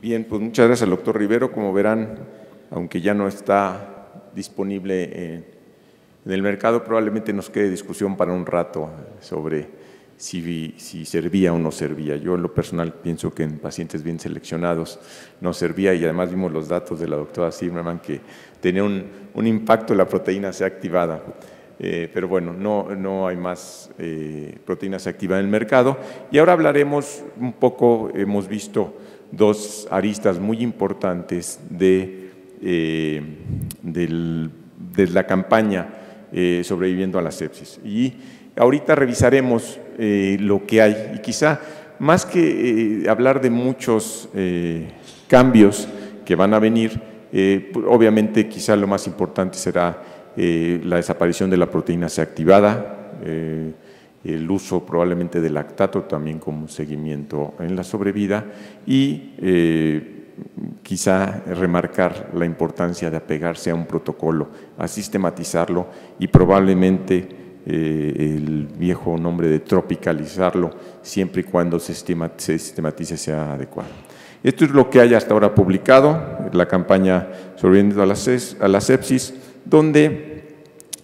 Bien, pues muchas gracias al doctor Rivero. Como verán, aunque ya no está disponible en el mercado, probablemente nos quede discusión para un rato sobre si servía o no servía. Yo en lo personal pienso que en pacientes bien seleccionados no servía, y además vimos los datos de la doctora Zimmerman que tenía un impacto en la proteína C activada. Pero bueno, no hay más proteína C activada en el mercado. Y ahora hablaremos un poco, hemos visto dos aristas muy importantes de la campaña Sobreviviendo a la Sepsis. Y ahorita revisaremos lo que hay, y quizá más que hablar de muchos cambios que van a venir, obviamente quizá lo más importante será la desaparición de la proteína C activada, el uso probablemente del lactato también como seguimiento en la sobrevida, y quizá remarcar la importancia de apegarse a un protocolo, a sistematizarlo y probablemente el viejo nombre de tropicalizarlo siempre y cuando se sistematice sea adecuado. Esto es lo que hay hasta ahora publicado, la campaña Sobreviviendo a la Sepsis, donde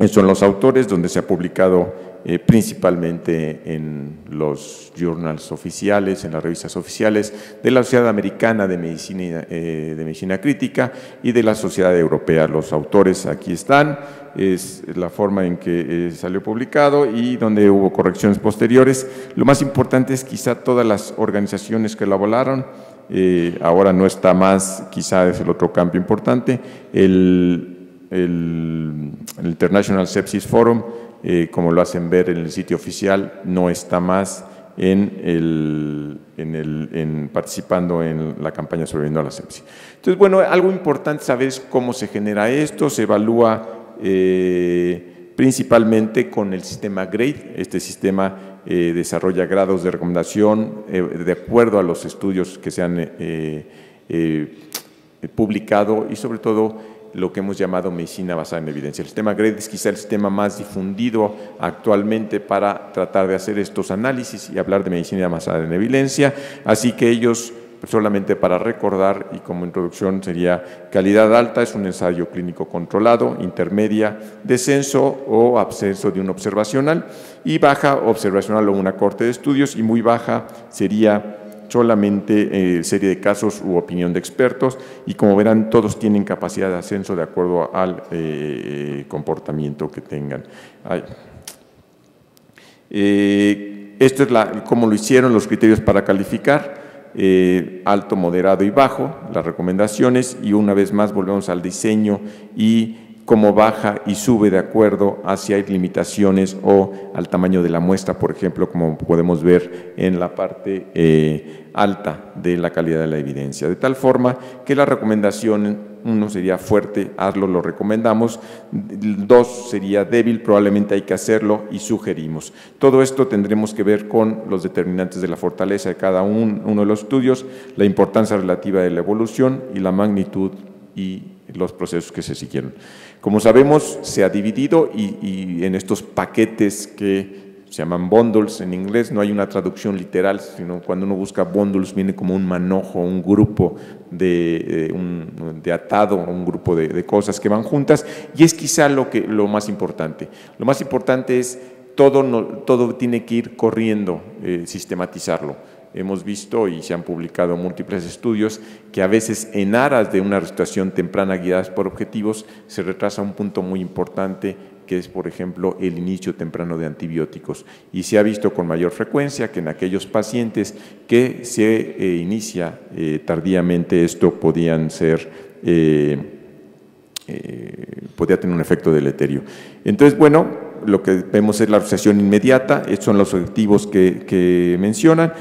son los autores, donde se ha publicado principalmente en los journals oficiales, en las revistas oficiales de la Sociedad Americana de Medicina Crítica y de la Sociedad Europea. Los autores aquí están, es la forma en que salió publicado y donde hubo correcciones posteriores. Lo más importante es quizá todas las organizaciones que elaboraron. Ahora no está más, quizá es el otro cambio importante, el International Sepsis Forum, como lo hacen ver en el sitio oficial, no está más participando en la campaña Sobreviviendo a la Sepsis. Entonces, bueno, algo importante saber es cómo se genera esto. Se evalúa principalmente con el sistema GRADE. Este sistema desarrolla grados de recomendación de acuerdo a los estudios que se han publicado, y sobre todo lo que hemos llamado medicina basada en evidencia. El sistema GRADE es quizá el sistema más difundido actualmente para tratar de hacer estos análisis y hablar de medicina basada en evidencia, así que ellos, solamente para recordar y como introducción, sería calidad alta, es un ensayo clínico controlado, intermedia, descenso o ascenso de un observacional, y baja, observacional o una corte de estudios, y muy baja sería solamente serie de casos u opinión de expertos, y como verán todos tienen capacidad de ascenso de acuerdo al comportamiento que tengan. Esto es cómo lo hicieron, los criterios para calificar, alto, moderado y bajo, las recomendaciones, y una vez más volvemos al diseño y cómo baja y sube de acuerdo a si hay limitaciones o al tamaño de la muestra, por ejemplo, como podemos ver en la parte alta de la calidad de la evidencia. De tal forma que la recomendación, 1 sería fuerte, hazlo, lo recomendamos; 2 sería débil, probablemente hay que hacerlo y sugerimos. Todo esto tendremos que ver con los determinantes de la fortaleza de cada uno de los estudios, la importancia relativa de la evolución y la magnitud y los procesos que se siguieron. Como sabemos, se ha dividido y en estos paquetes que se llaman bundles en inglés, no hay una traducción literal, sino cuando uno busca bundles viene como un manojo, un grupo de atado, un grupo de cosas que van juntas, y es quizá lo más importante. Lo más importante es todo tiene que ir corriendo, sistematizarlo. Hemos visto y se han publicado múltiples estudios que a veces en aras de una situación temprana guiadas por objetivos se retrasa un punto muy importante, que es, por ejemplo, el inicio temprano de antibióticos. Y se ha visto con mayor frecuencia que en aquellos pacientes que se inicia tardíamente, esto podía tener un efecto deleterio. Entonces, bueno, lo que vemos es la asociación inmediata. Estos son los objetivos que mencionan.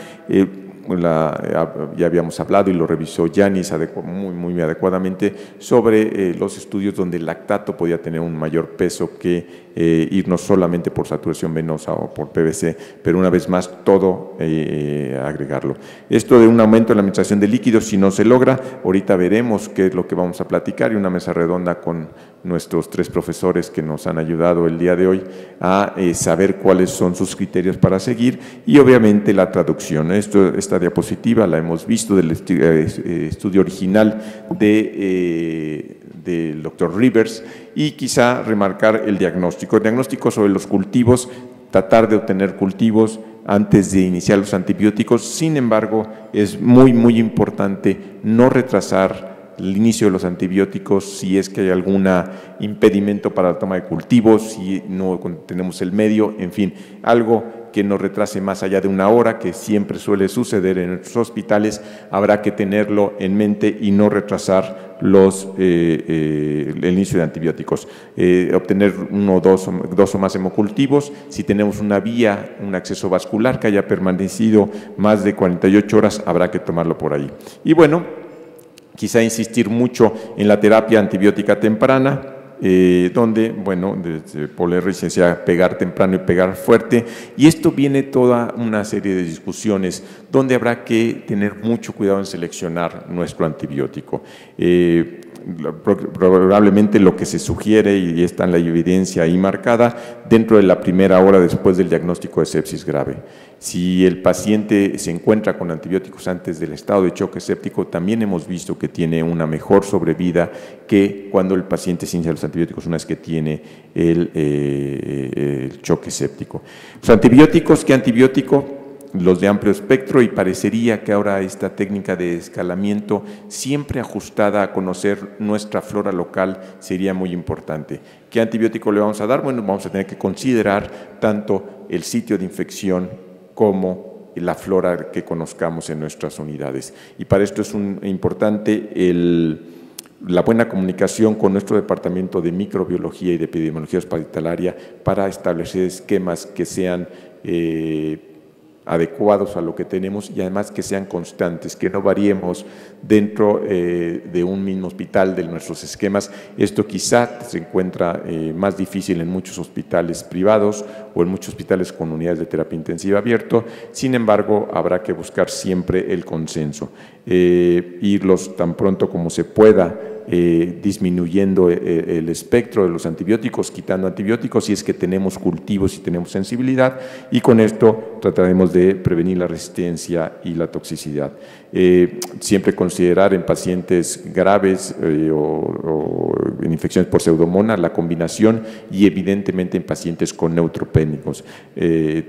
Ya habíamos hablado y lo revisó Yanis muy adecuadamente sobre los estudios donde el lactato podía tener un mayor peso que irnos solamente por saturación venosa o por PVC, pero una vez más todo agregarlo. Esto de un aumento en la administración de líquidos, si no se logra, ahorita veremos qué es lo que vamos a platicar, y una mesa redonda con nuestros 3 profesores que nos han ayudado el día de hoy a saber cuáles son sus criterios para seguir, y obviamente la traducción. Esta diapositiva la hemos visto del estudio original del doctor Rivers, y quizá remarcar el diagnóstico sobre los cultivos, tratar de obtener cultivos antes de iniciar los antibióticos. Sin embargo, es muy importante no retrasar el inicio de los antibióticos si es que hay algún impedimento para la toma de cultivos, si no tenemos el medio, en fin, algo que no retrase más allá de 1 hora, que siempre suele suceder en nuestros hospitales. Habrá que tenerlo en mente y no retrasar el inicio de antibióticos. Obtener 1, 2 o más hemocultivos. Si tenemos una vía, un acceso vascular que haya permanecido más de 48 horas, habrá que tomarlo por ahí. Y bueno, quizá insistir mucho en la terapia antibiótica temprana, donde, bueno, desde Paul Ehrlich decía pegar temprano y pegar fuerte, y esto viene toda una serie de discusiones donde habrá que tener mucho cuidado en seleccionar nuestro antibiótico. Probablemente lo que se sugiere, y está en la evidencia ahí marcada, dentro de la primera hora después del diagnóstico de sepsis grave. Si el paciente se encuentra con antibióticos antes del estado de choque séptico, también hemos visto que tiene una mejor sobrevida que cuando el paciente se inicia los antibióticos una vez que tiene el choque séptico. Los antibióticos, ¿qué antibiótico? Los de amplio espectro, y parecería que ahora esta técnica de escalamiento, siempre ajustada a conocer nuestra flora local, sería muy importante. ¿Qué antibiótico le vamos a dar? Bueno, vamos a tener que considerar tanto el sitio de infección como la flora que conozcamos en nuestras unidades. Y para esto es importante la buena comunicación con nuestro departamento de microbiología y de epidemiología hospitalaria para establecer esquemas que sean adecuados a lo que tenemos, y además que sean constantes, que no variemos dentro de un mismo hospital de nuestros esquemas. Esto quizá se encuentra más difícil en muchos hospitales privados o en muchos hospitales con unidades de terapia intensiva abierto. Sin embargo, habrá que buscar siempre el consenso, irlos tan pronto como se pueda, disminuyendo el espectro de los antibióticos, quitando antibióticos si es que tenemos cultivos y tenemos sensibilidad, y con esto trataremos de prevenir la resistencia y la toxicidad. Siempre considerar en pacientes graves o en infecciones por pseudomonas la combinación, y evidentemente en pacientes con neutropénicos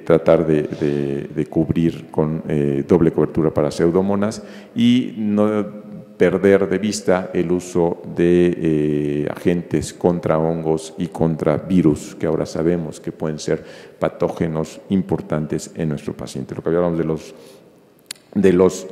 tratar de cubrir con doble cobertura para pseudomonas, y no perder de vista el uso de agentes contra hongos y contra virus, que ahora sabemos que pueden ser patógenos importantes en nuestro paciente. Lo que hablábamos de los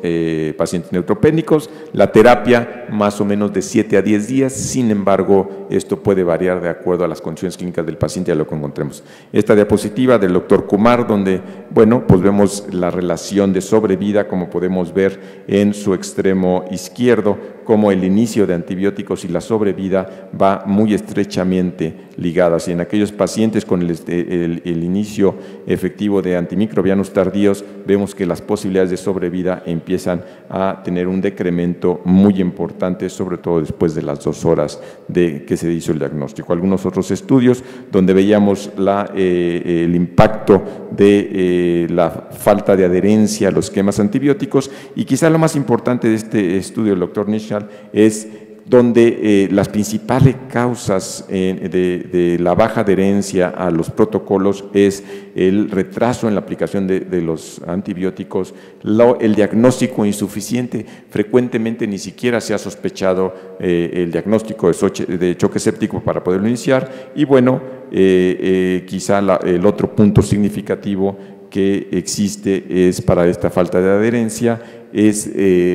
pacientes neutropénicos, la terapia más o menos de 7 a 10 días, sin embargo, esto puede variar de acuerdo a las condiciones clínicas del paciente y a lo que encontremos. Esta diapositiva del doctor Kumar, donde, bueno, pues vemos la relación de sobrevida, como podemos ver en su extremo izquierdo, como el inicio de antibióticos y la sobrevida va muy estrechamente ligadas, y en aquellos pacientes con el inicio efectivo de antimicrobianos tardíos, vemos que las posibilidades de sobrevida empiezan a tener un decremento muy importante, sobre todo después de las 2 horas de que se hizo el diagnóstico. Algunos otros estudios donde veíamos el impacto de la falta de adherencia a los esquemas antibióticos, y quizá lo más importante de este estudio del doctor Nishal es donde las principales causas de la baja adherencia a los protocolos es el retraso en la aplicación de los antibióticos, el diagnóstico insuficiente. Frecuentemente ni siquiera se ha sospechado el diagnóstico de choque séptico para poderlo iniciar, y bueno, quizá el otro punto significativo que existe es para esta falta de adherencia es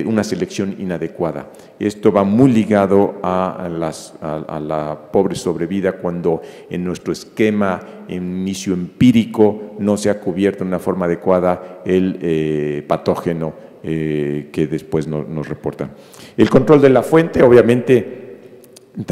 una selección inadecuada. Esto va muy ligado a la pobre sobrevida, cuando en nuestro esquema en inicio empírico no se ha cubierto de una forma adecuada el patógeno que después nos reportan. El control de la fuente, obviamente,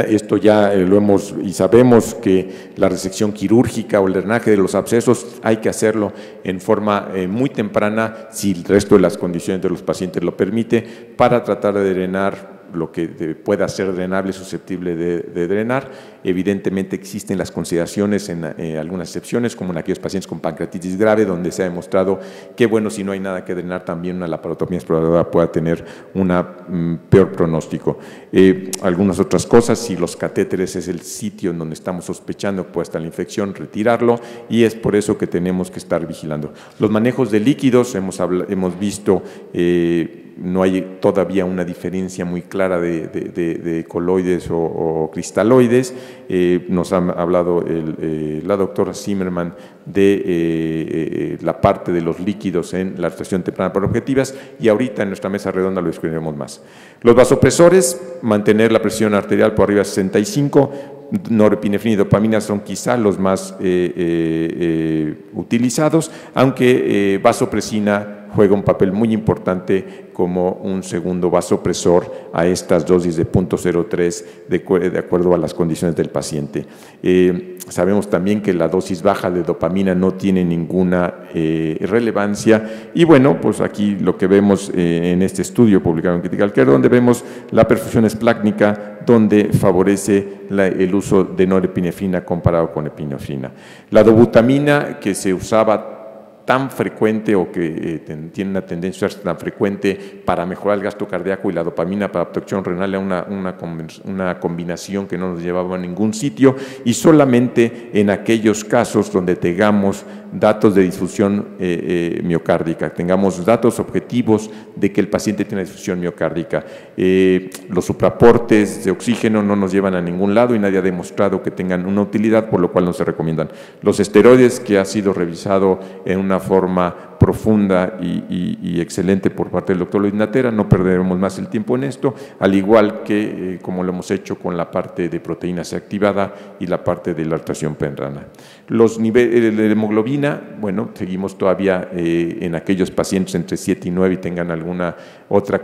esto ya lo hemos y sabemos que la resección quirúrgica o el drenaje de los abscesos hay que hacerlo en forma muy temprana, si el resto de las condiciones de los pacientes lo permite, para tratar de drenar lo que pueda ser drenable, susceptible de drenar. Evidentemente existen las consideraciones en algunas excepciones, como en aquellos pacientes con pancreatitis grave, donde se ha demostrado que, bueno, si no hay nada que drenar, también una laparotomía exploradora pueda tener un peor pronóstico. Algunas otras cosas, si los catéteres es el sitio en donde estamos sospechando que pueda estar la infección, retirarlo, y es por eso que tenemos que estar vigilando. Los manejos de líquidos, hemos visto, no hay todavía una diferencia muy clara de coloides o cristaloides. Nos ha hablado la doctora Zimmerman de la parte de los líquidos en la actuación temprana por objetivas, y ahorita en nuestra mesa redonda lo descubriremos más. Los vasopresores, mantener la presión arterial por arriba de 65, norepinefrina y dopamina son quizá los más utilizados, aunque vasopresina juega un papel muy importante como un segundo vasopresor a estas dosis de 0.03 de acuerdo a las condiciones del paciente. Sabemos también que la dosis baja de dopamina no tiene ninguna relevancia, y bueno, pues aquí lo que vemos en este estudio publicado en Critical Care, donde vemos la perfusión esplácnica, donde favorece el uso de norepinefrina comparado con epinefrina. La dobutamina, que se usaba tan frecuente o que tiene una tendencia a ser tan frecuente para mejorar el gasto cardíaco, y la dopamina para obstrucción renal, una combinación que no nos llevaba a ningún sitio, y solamente en aquellos casos donde tengamos datos de disfunción miocárdica, tengamos datos objetivos de que el paciente tiene disfunción miocárdica. Los supraportes de oxígeno no nos llevan a ningún lado y nadie ha demostrado que tengan una utilidad, por lo cual no se recomiendan. Los esteroides, que ha sido revisado en una forma profunda y excelente por parte del doctor Luis Natera, no perderemos más el tiempo en esto, al igual que como lo hemos hecho con la parte de proteína C activada y la parte de la actuación penrana. Los niveles de hemoglobina, bueno, seguimos todavía en aquellos pacientes entre 7 y 9 y tengan alguna otra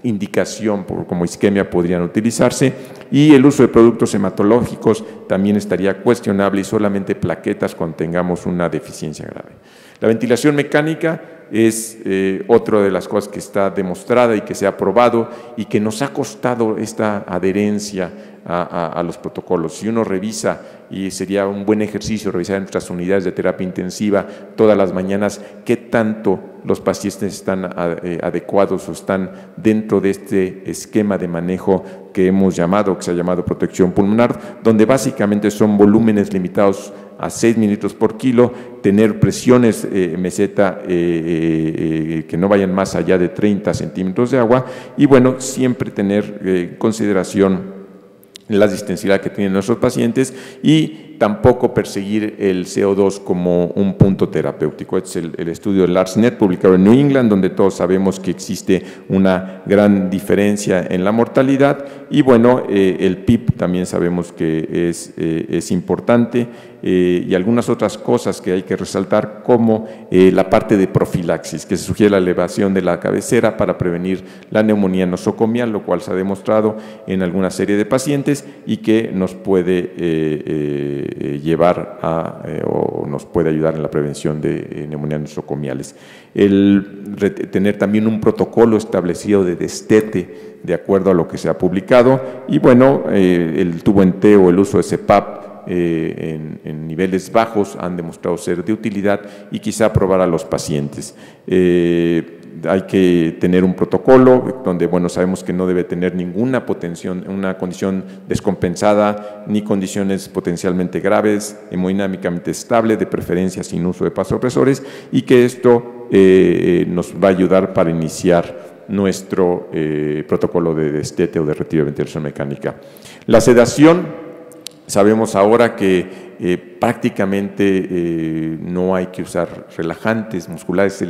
indicación como isquemia, podrían utilizarse, y el uso de productos hematológicos también estaría cuestionable, y solamente plaquetas cuando tengamos una deficiencia grave. La ventilación mecánica es otra de las cosas que está demostrada y que se ha probado y que nos ha costado esta adherencia a los protocolos. Si uno revisa, y sería un buen ejercicio revisar en nuestras unidades de terapia intensiva todas las mañanas qué tanto los pacientes están adecuados o están dentro de este esquema de manejo que se ha llamado protección pulmonar, donde básicamente son volúmenes limitados a 6 mililitros por kilo, tener presiones meseta que no vayan más allá de 30 centímetros de agua, y bueno, siempre tener en consideración la distensibilidad que tienen nuestros pacientes, y tampoco perseguir el CO2 como un punto terapéutico. Este es el estudio de Larsnet, publicado en New England, donde todos sabemos que existe una gran diferencia en la mortalidad, y bueno, el PIB también sabemos que es importante, y algunas otras cosas que hay que resaltar, como la parte de profilaxis, que se sugiere la elevación de la cabecera para prevenir la neumonía nosocomial, lo cual se ha demostrado en alguna serie de pacientes y que nos puede llevar o nos puede ayudar en la prevención de neumonías nosocomiales. Tener también un protocolo establecido de destete de acuerdo a lo que se ha publicado, y bueno, el tubo en T o el uso de CPAP en niveles bajos han demostrado ser de utilidad, y quizá probar a los pacientes. Hay que tener un protocolo donde, bueno, sabemos que no debe tener ninguna una condición descompensada ni condiciones potencialmente graves, hemodinámicamente estable, de preferencia sin uso de vasopresores, y que esto nos va a ayudar para iniciar nuestro protocolo de destete o de retiro de ventilación mecánica. La sedación, sabemos ahora que prácticamente no hay que usar relajantes musculares,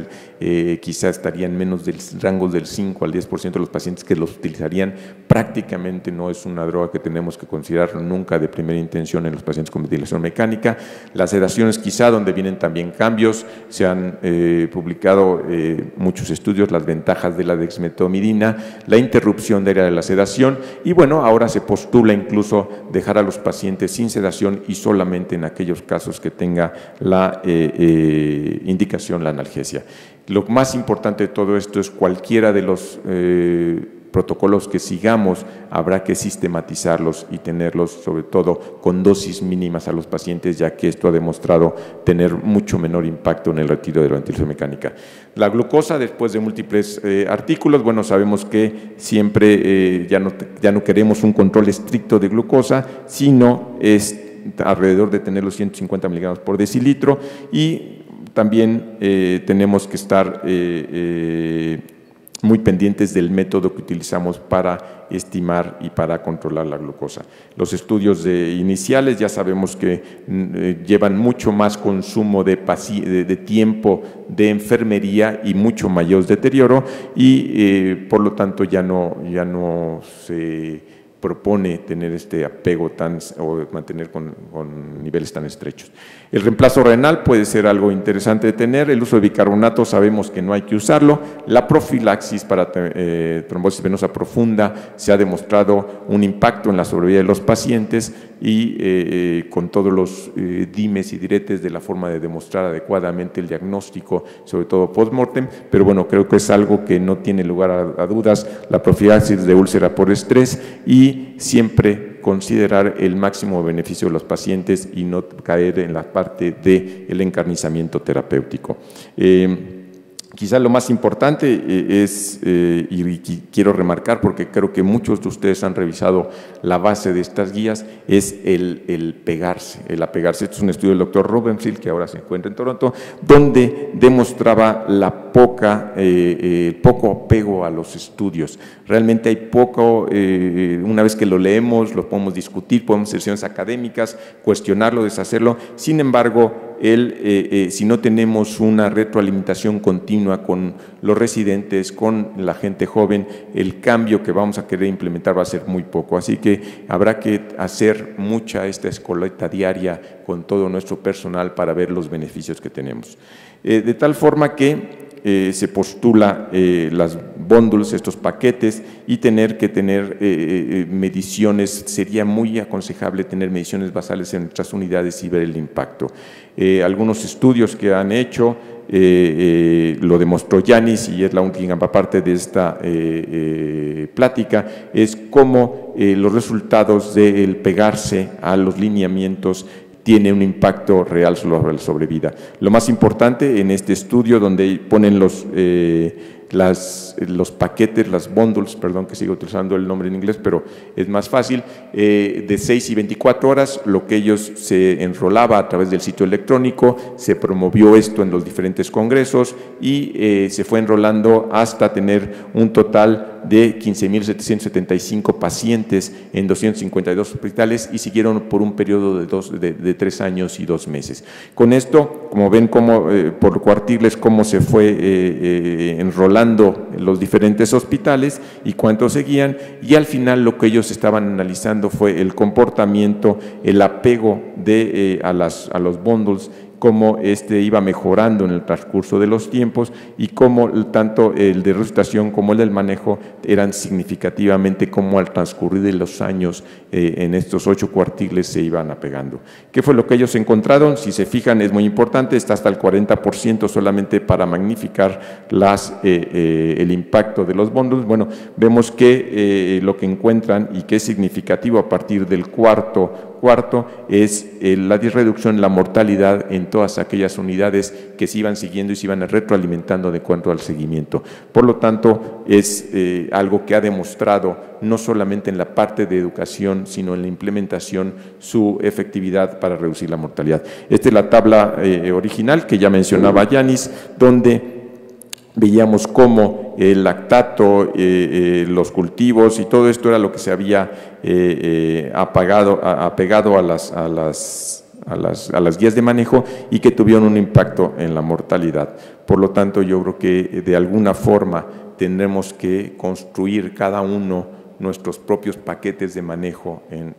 quizá estarían menos del rango del 5 al 10% de los pacientes que los utilizarían. Prácticamente no es una droga que tenemos que considerar nunca de primera intención en los pacientes con ventilación mecánica. Las sedaciones, quizá donde vienen también cambios, se han publicado muchos estudios, las ventajas de la dexmedetomidina, la interrupción de la sedación, y bueno, ahora se postula incluso dejar a los pacientes sin sedación y solamente en aquellos casos que tenga la indicación la analgesia. Lo más importante de todo esto es cualquiera de los protocolos que sigamos habrá que sistematizarlos y tenerlos sobre todo con dosis mínimas a los pacientes, ya que esto ha demostrado tener mucho menor impacto en el retiro de la ventilación mecánica. La glucosa, después de múltiples artículos, bueno, sabemos que siempre ya no queremos un control estricto de glucosa, sino es alrededor de tener los 150 miligramos por decilitro, y también tenemos que estar muy pendientes del método que utilizamos para estimar y para controlar la glucosa. Los estudios iniciales ya sabemos que llevan mucho más consumo de tiempo de enfermería y mucho mayor deterioro, y por lo tanto ya no se propone tener este apego o mantener con niveles tan estrechos. El reemplazo renal puede ser algo interesante de tener. El uso de bicarbonato sabemos que no hay que usarlo. La profilaxis para trombosis venosa profunda se ha demostrado un impacto en la sobrevida de los pacientes, y con todos los dimes y diretes de la forma de demostrar adecuadamente el diagnóstico, sobre todo post-mortem, pero bueno, creo que es algo que no tiene lugar a dudas, la profilaxis de úlcera por estrés, y siempre considerar el máximo beneficio de los pacientes y no caer en la parte del encarnizamiento terapéutico. Quizá lo más importante y quiero remarcar, porque creo que muchos de ustedes han revisado la base de estas guías, es el pegarse, el apegarse. Este es un estudio del doctor Rubenfield, que ahora se encuentra en Toronto, donde demostraba el poco apego a los estudios. Realmente hay poco, una vez que lo leemos, lo podemos discutir, podemos hacer sesiones académicas, cuestionarlo, deshacerlo. Sin embargo, si no tenemos una retroalimentación continua con los residentes, con la gente joven, el cambio que vamos a querer implementar va a ser muy poco. Así que habrá que hacer mucha esta escoleta diaria con todo nuestro personal para ver los beneficios que tenemos. De tal forma que se postula las bundles, estos paquetes, y tener mediciones. Sería muy aconsejable tener mediciones basales en nuestras unidades y ver el impacto. Algunos estudios que han hecho, lo demostró Yanis, y es la última parte de esta plática, es cómo los resultados del pegarse a los lineamientos tiene un impacto real sobre la sobrevida. Lo más importante en este estudio, donde ponen los paquetes, las bundles, perdón que sigo utilizando el nombre en inglés, pero es más fácil, de 6 y 24 horas, lo que ellos se enrolaba a través del sitio electrónico, se promovió esto en los diferentes congresos, y se fue enrolando hasta tener un total de 15.775 pacientes en 252 hospitales, y siguieron por un periodo de 3 años y 2 meses. Con esto, como ven, por cuartiles, cómo se fue enrolando en los diferentes hospitales y cuántos seguían, y al final lo que ellos estaban analizando fue el comportamiento, el apego a los bundles, cómo iba mejorando en el transcurso de los tiempos, y cómo tanto el de resucitación como el del manejo eran significativamente, cómo al transcurrir de los años en estos 8 cuartiles se iban apegando. ¿Qué fue lo que ellos encontraron? Si se fijan, es muy importante, está hasta el 40% solamente para magnificar el impacto de los bundles. Bueno, vemos que lo que encuentran, y que es significativo a partir del cuarto, es la reducción en la mortalidad en todas aquellas unidades que se iban siguiendo y se iban retroalimentando de cuanto al seguimiento. Por lo tanto, es algo que ha demostrado no solamente en la parte de educación, sino en la implementación, su efectividad para reducir la mortalidad. Esta es la tabla original que ya mencionaba Yanis, donde veíamos cómo el lactato, los cultivos y todo esto era lo que se había apegado a las guías de manejo, y que tuvieron un impacto en la mortalidad. Por lo tanto, yo creo que de alguna forma tendremos que construir cada uno nuestros propios paquetes de manejo en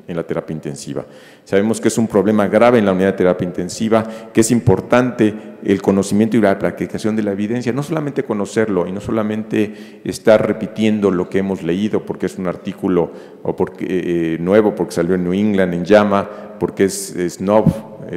la terapia intensiva. Sabemos que es un problema grave en la unidad de terapia intensiva, que es importante el conocimiento y la practicación de la evidencia, no solamente conocerlo y no solamente estar repitiendo lo que hemos leído porque es un artículo nuevo, porque salió en New England, en JAMA, porque es SNOV,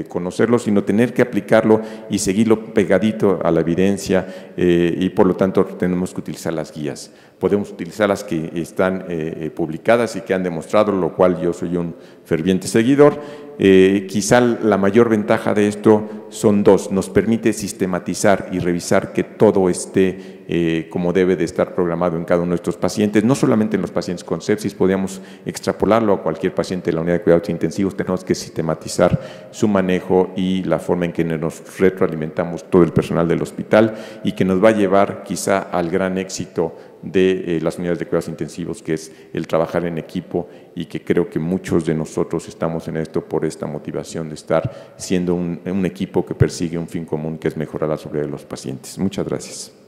conocerlo, sino tener que aplicarlo y seguirlo pegadito a la evidencia, y por lo tanto tenemos que utilizar las guías. Podemos utilizar las que están publicadas y que han demostrado, lo cual yo soy un ferviente seguidor. Quizá la mayor ventaja de esto son dos: nos permite sistematizar y revisar que todo esté como debe de estar programado en cada uno de estos pacientes, no solamente en los pacientes con sepsis, podríamos extrapolarlo a cualquier paciente de la unidad de cuidados intensivos. Tenemos que sistematizar su manejo y la forma en que nos retroalimentamos todo el personal del hospital, y que nos va a llevar quizá al gran éxito de las unidades de cuidados intensivos, que es el trabajar en equipo, y que creo que muchos de nosotros estamos en esto por esta motivación de estar siendo un equipo que persigue un fin común, que es mejorar la sobriedad de los pacientes. Muchas gracias.